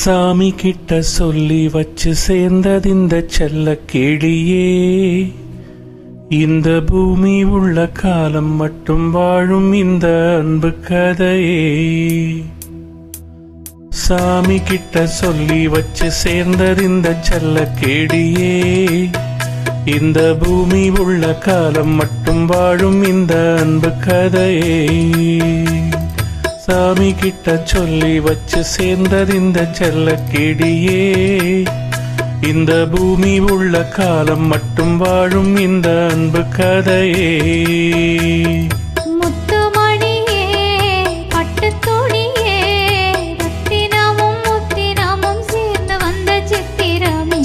சாமி கிட்ட சொல்லி வச்சு சேர்ந்ததிந்த செல்ல கேடியே, இந்த பூமி உள்ள காலம் மட்டும் வாழும் இந்த அன்பு கதையே. சாமி கிட்ட சொல்லி வச்சு சேர்ந்ததிந்த செல்ல கேடியே, இந்த பூமி உள்ள காலம் மட்டும் வாழும் இந்த அன்பு கதையே. சாமி கிட்ட சொல்லி வச்சு சேர்ந்ததிந்த செல்ல கேடியே, இந்த பூமி உள்ள காலம் மட்டும் வாழும் இந்த அன்பு கதையே.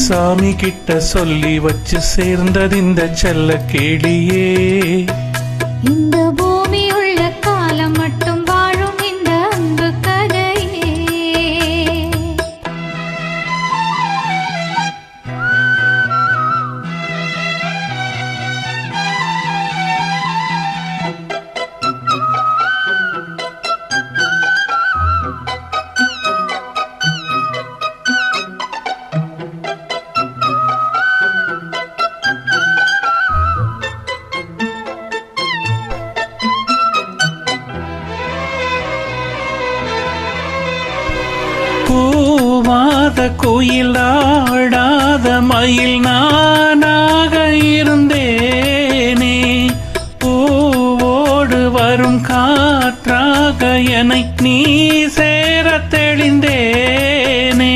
சாமி கிட்ட சொல்லி வச்சு சேர்ந்ததிந்த செல்ல கேடியே, இந்த பூமி உள்ள காலம் மட்டும் வாழும் இந்த அன்பு கதையே. கூவாத குயில் ஆடாத மயில் நானாக இருந்தேனே, பூவோடு வரும் காற்றாக என்னை நீ சேர தெளிந்தேனே.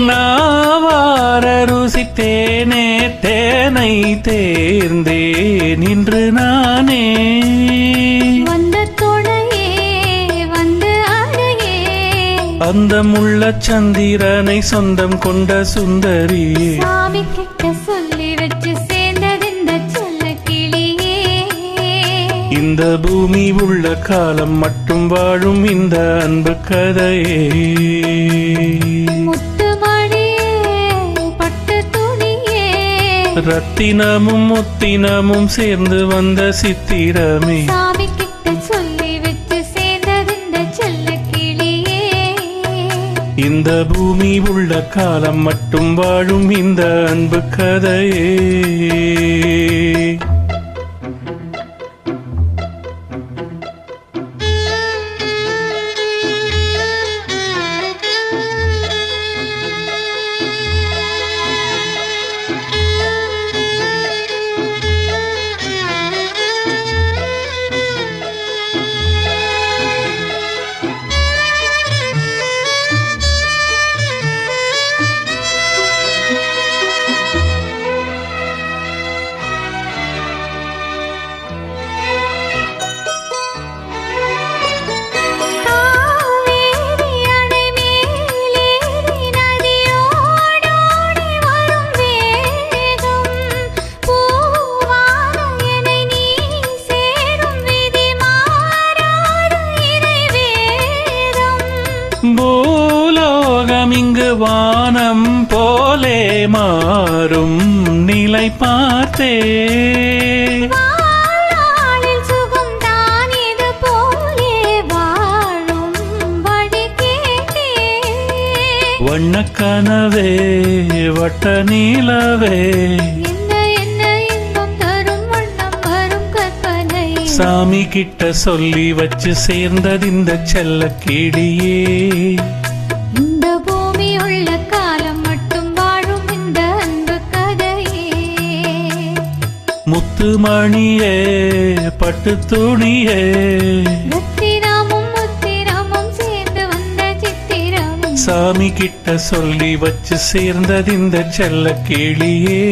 நாவார ருசித்தேனே தேனை தேர்ந்தே நின்று நானே, வந்த துணையே வந்து அழகே, அந்த முள்ள சந்திரனை சொந்தம் கொண்ட சுந்தரியே. சாமி கிட்ட சொல்லி வச்சு சேர்ந்ததிந்த செல்ல கிளியே, இந்த பூமி உள்ள காலம் மட்டும் வாழும் இந்த அன்பு கதையே. ரத்தினமும் முத்தினமும் சேர்ந்து வந்த சித்திரமே, சாமி கிட்ட சொல்லி வச்சு சேர்ந்ததிந்த செல்ல கிளியே, இந்த பூமி உள்ள காலம் மட்டும் வாழும் இந்த அன்பு கதையே. பூலோகம் இங்கு வானம் போலே மாறும் நிலை பார்த்தே, சுகம் தான் இது போலே வாழும் வழி கேட்டே. வண்ணக்கனவே வட்ட நீலவே, சாமி கிட்ட சொல்லி வச்சு சேர்ந்ததிந்த செல்ல கேடியே, இந்த பூமி உள்ள காலம் மட்டும் வாழும் இந்த அன்பு கதையே. முத்துமணியே பட்டு துணியே, ரத்தினமும் முத்தினமும் சேர்ந்து வந்த சித்திரமே, சாமி கிட்ட சொல்லி வச்சு சேர்ந்ததிந்த செல்ல கேடியே.